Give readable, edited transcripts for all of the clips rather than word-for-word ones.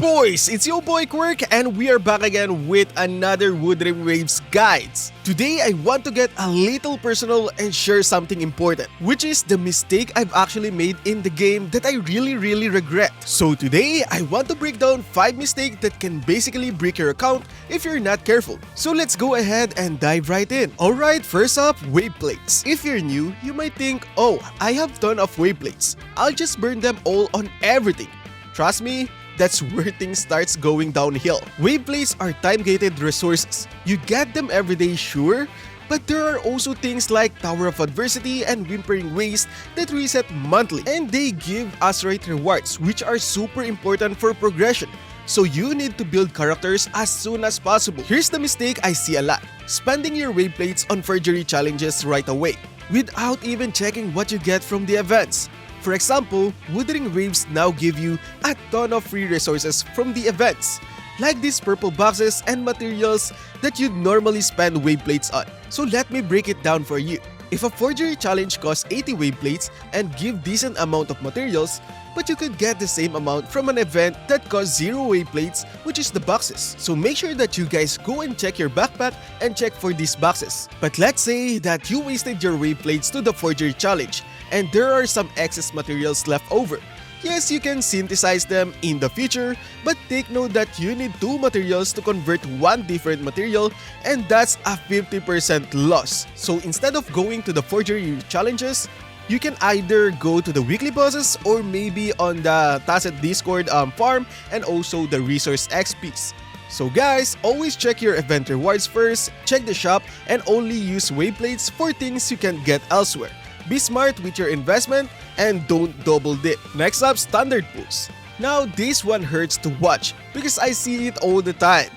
boys? It's your boy Quirk and we are back again with another Wuthering Waves guides. Today I want to get a little personal and share something important, which is the mistake I've actually made in the game that I really regret. So today I want to break down 5 mistakes that can basically break your account if you're not careful. So let's go ahead and dive right in. Alright, first up, Waveplates. If you're new, you might think, oh, I have ton of Waveplates. I'll just burn them all on everything. Trust me, that's where things starts going downhill. Waveplates are time-gated resources. You get them every day, sure, but there are also things like Tower of Adversity and Whimpering Waste that reset monthly, and they give us right rewards, which are super important for progression. So you need to build characters as soon as possible. Here's the mistake I see a lot: spending your Waveplates on forgery challenges right away, without even checking what you get from the events. For example, Wuthering Waves now give you a ton of free resources from the events, like these purple boxes and materials that you'd normally spend Waveplates on. So let me break it down for you. If a forgery challenge costs 80 Waveplates and give decent amount of materials, but you could get the same amount from an event that costs 0 Waveplates, which is the boxes. So make sure that you guys go and check your backpack and check for these boxes. But let's say that you wasted your Waveplates to the forgery challenge and there are some excess materials left over. Yes, you can synthesize them in the future, but take note that you need 2 materials to convert 1 different material, and that's a 50% loss. So instead of going to the forgery challenges, you can either go to the weekly bosses or maybe on the Tacit Discord farm and also the resource XPs. So guys, always check your event rewards first, check the shop, and only use Waveplates for things you can get elsewhere. Be smart with your investment and don't double dip. Next up, standard pulls. Now this one hurts to watch because I see it all the time.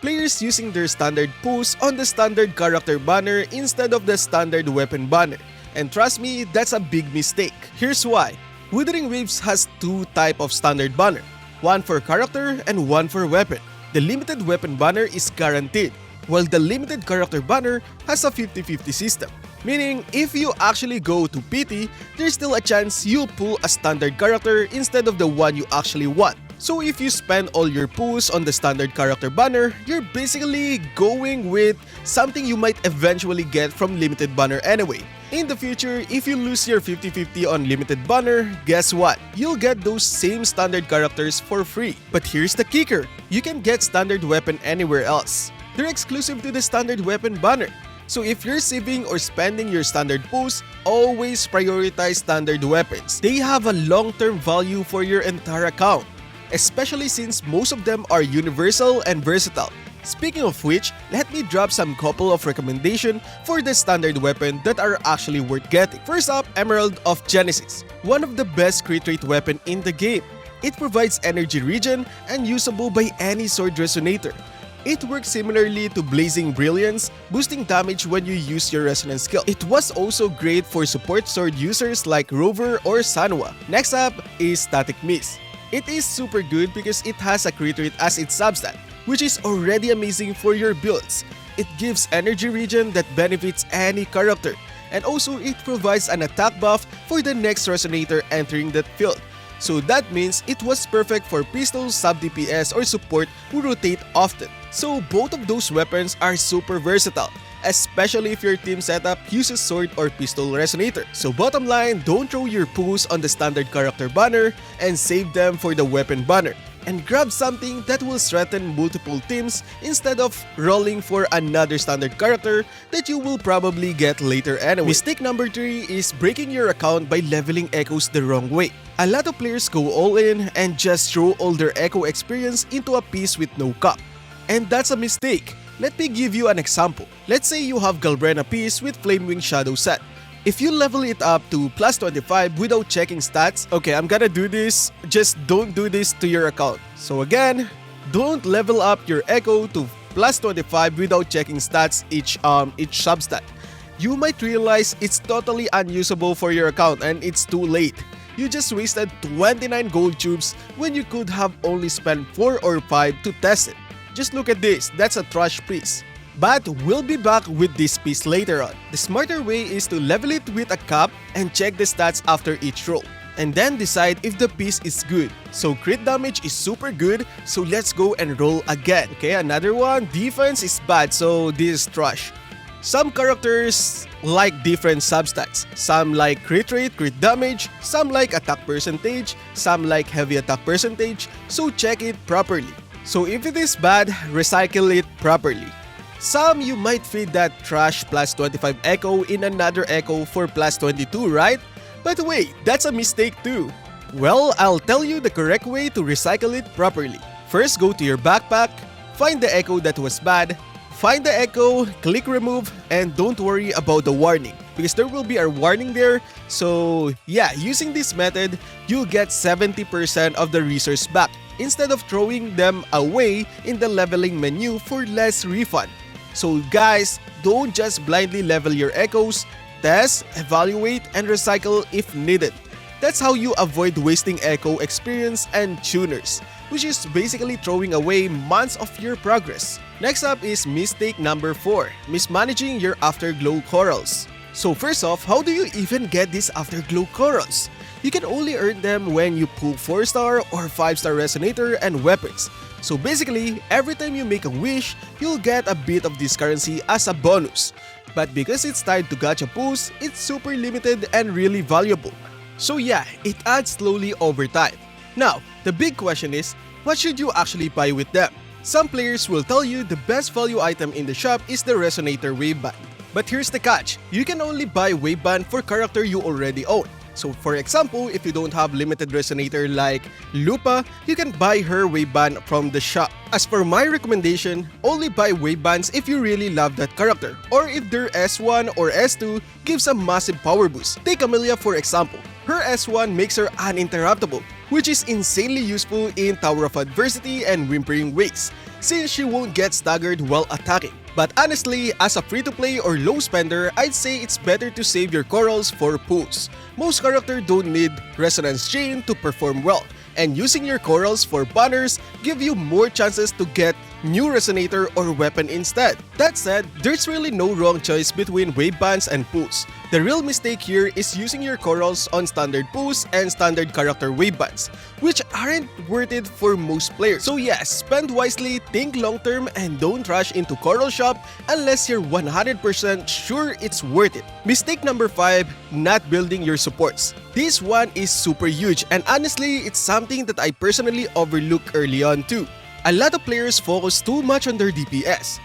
Players using their standard pulls on the standard character banner instead of the standard weapon banner. And trust me, that's a big mistake. Here's why. Wuthering Waves has 2 types of standard banner, one for character and one for weapon. The limited weapon banner is guaranteed, while the limited character banner has a 50-50 system. Meaning, if you actually go to PT, there's still a chance you'll pull a standard character instead of the one you actually want. So if you spend all your pulls on the standard character banner, you're basically going with something you might eventually get from limited banner anyway. In the future, if you lose your 50-50 on limited banner, guess what? You'll get those same standard characters for free. But here's the kicker: you can get standard weapon anywhere else. They're exclusive to the standard weapon banner. So if you're saving or spending your standard pulls, always prioritize standard weapons. They have a long-term value for your entire account, especially since most of them are universal and versatile. Speaking of which, let me drop some couple of recommendations for the standard weapon that are actually worth getting. First up, Emerald of Genesis, one of the best crit rate weapon in the game. It provides energy regen and usable by any sword resonator. It works similarly to Blazing Brilliance, boosting damage when you use your resonance skill. It was also great for support sword users like Rover or Sanwa. Next up is Static Miss. It is super good because it has a crit rate as its substat, which is already amazing for your builds. It gives energy regen that benefits any character, and also it provides an attack buff for the next resonator entering that field. So that means it was perfect for pistols, sub-DPS, or support who rotate often. So both of those weapons are super versatile, especially if your team setup uses sword or pistol resonator. So bottom line, don't throw your pulls on the standard character banner and save them for the weapon banner. And grab something that will strengthen multiple teams instead of rolling for another standard character that you will probably get later anyway. Mistake number 3 is breaking your account by leveling echoes the wrong way. A lot of players go all in and just throw all their echo experience into a piece with no cap. And that's a mistake. Let me give you an example. Let's say you have Galbrena piece with Flamewing Shadow set. If you level it up to plus 25 without checking stats, okay, I'm gonna do this, just don't do this to your account. So again, don't level up your echo to plus 25 without checking stats each substat. You might realize it's totally unusable for your account and it's too late. You just wasted 29 gold tubes when you could have only spent 4 or 5 to test it. Just look at this, that's a trash piece. But we'll be back with this piece later on. The smarter way is to level it with a cap and check the stats after each roll. and then decide if the piece is good. So crit damage is super good, so let's go and roll again. Okay, another one. Defense is bad, so this is trash. Some characters like different substats. Some like crit rate, crit damage, some like attack percentage, some like heavy attack percentage, so check it properly. So if it is bad, recycle it properly. Some you might feed that trash plus 25 echo in another echo for plus 22, right? But wait, that's a mistake too. Well, I'll tell you the correct way to recycle it properly. First, go to your backpack, find the echo that was bad, find the echo, click remove, and don't worry about the warning because there will be a warning there. So yeah, using this method, you'll get 70% of the resource back instead of throwing them away in the leveling menu for less refund. So guys, don't just blindly level your echoes, test, evaluate, and recycle if needed. That's how you avoid wasting echo experience and tuners, which is basically throwing away months of your progress. Next up is mistake number 4, mismanaging your Afterglow corals. So first off, how do you even get these Afterglow corals? You can only earn them when you pull 4-star or 5-star resonator and weapons. So basically, every time you make a wish, you'll get a bit of this currency as a bonus. But because it's tied to gacha pulls, it's super limited and really valuable. So yeah, it adds slowly over time. Now, the big question is, what should you actually buy with them? Some players will tell you the best value item in the shop is the Resonator Waveband. But here's the catch, you can only buy Waveband for character you already own. So for example, if you don't have limited resonator like Lupa, you can buy her waveband from the shop. As for my recommendation, only buy wavebands if you really love that character, or if their S1 or S2 gives a massive power boost. Take Amelia for example. Her S1 makes her uninterruptible, which is insanely useful in Tower of Adversity and Whimpering Waves, since she won't get staggered while attacking. But honestly, as a free-to-play or low spender, I'd say it's better to save your corals for pulls. Most characters don't need Resonance Chain to perform well, and using your corals for banners give you more chances to get new resonator or weapon instead. That said, there's really no wrong choice between wavebands and pulls. The real mistake here is using your corals on standard pulls and standard character wavebands, which aren't worth it for most players. So yes, spend wisely, think long term, and don't rush into coral shop unless you're 100% sure it's worth it. Mistake number 5, not building your supports. This one is super huge, and honestly, it's something that I personally overlooked early on too. A lot of players focus too much on their DPS,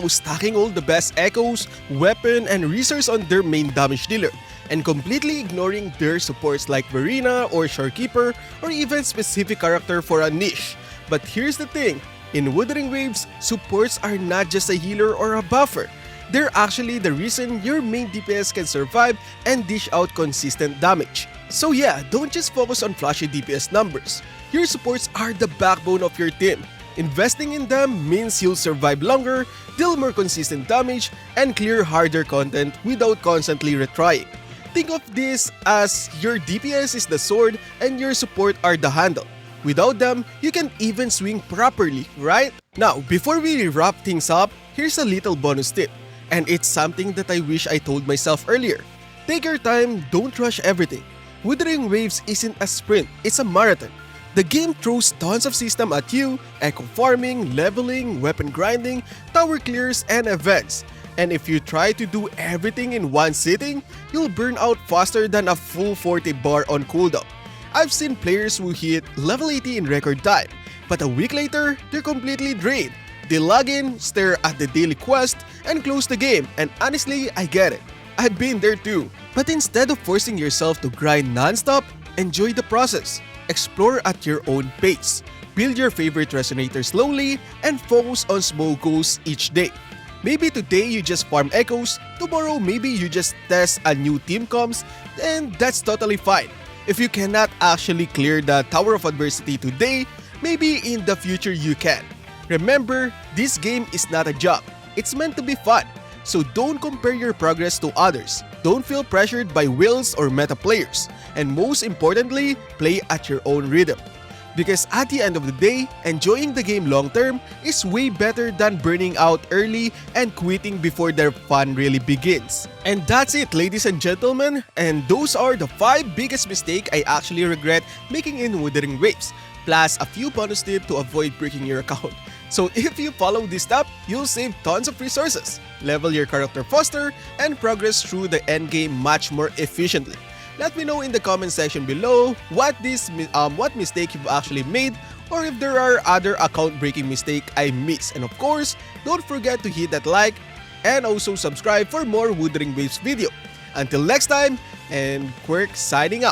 stacking all the best echoes, weapon, and resource on their main damage dealer, and completely ignoring their supports like Verena or Shorekeeper, or even specific character for a niche. But here's the thing, in Wuthering Waves, supports are not just a healer or a buffer. They're actually the reason your main DPS can survive and dish out consistent damage. So yeah, don't just focus on flashy DPS numbers. Your supports are the backbone of your team. Investing in them means you'll survive longer, deal more consistent damage, and clear harder content without constantly retrying. Think of this as your DPS is the sword and your support are the handle. Without them, you can't even swing properly, right? Now, before we wrap things up, here's a little bonus tip. And it's something that I wish I told myself earlier. Take your time, don't rush everything. Wuthering Waves isn't a sprint, it's a marathon. The game throws tons of system at you, echo farming, leveling, weapon grinding, tower clears, and events. And if you try to do everything in one sitting, you'll burn out faster than a full 40 bar on cooldown. I've seen players who hit level 80 in record time, but a week later, they're completely drained. They log in, stare at the daily quest, and close the game, and honestly, I get it. I've been there too. But instead of forcing yourself to grind non-stop, enjoy the process. Explore at your own pace. Build your favorite resonator slowly, and focus on small goals each day. Maybe today you just farm echoes, tomorrow maybe you just test a new team comms, and that's totally fine. If you cannot actually clear the Tower of Adversity today, maybe in the future you can. Remember, this game is not a job. It's meant to be fun. So don't compare your progress to others. Don't feel pressured by wheels or meta players. And most importantly, play at your own rhythm. Because at the end of the day, enjoying the game long term is way better than burning out early and quitting before their fun really begins. And that's it, ladies and gentlemen, and those are the 5 biggest mistakes I actually regret making in Wuthering Waves, plus a few bonus tips to avoid breaking your account. So if you follow this step, you'll save tons of resources, level your character faster, and progress through the endgame much more efficiently. Let me know in the comment section below what mistake you've actually made, or if there are other account breaking mistake I missed. And of course, don't forget to hit that like and also subscribe for more Wuthering Waves video. Until next time, and Quirk signing out.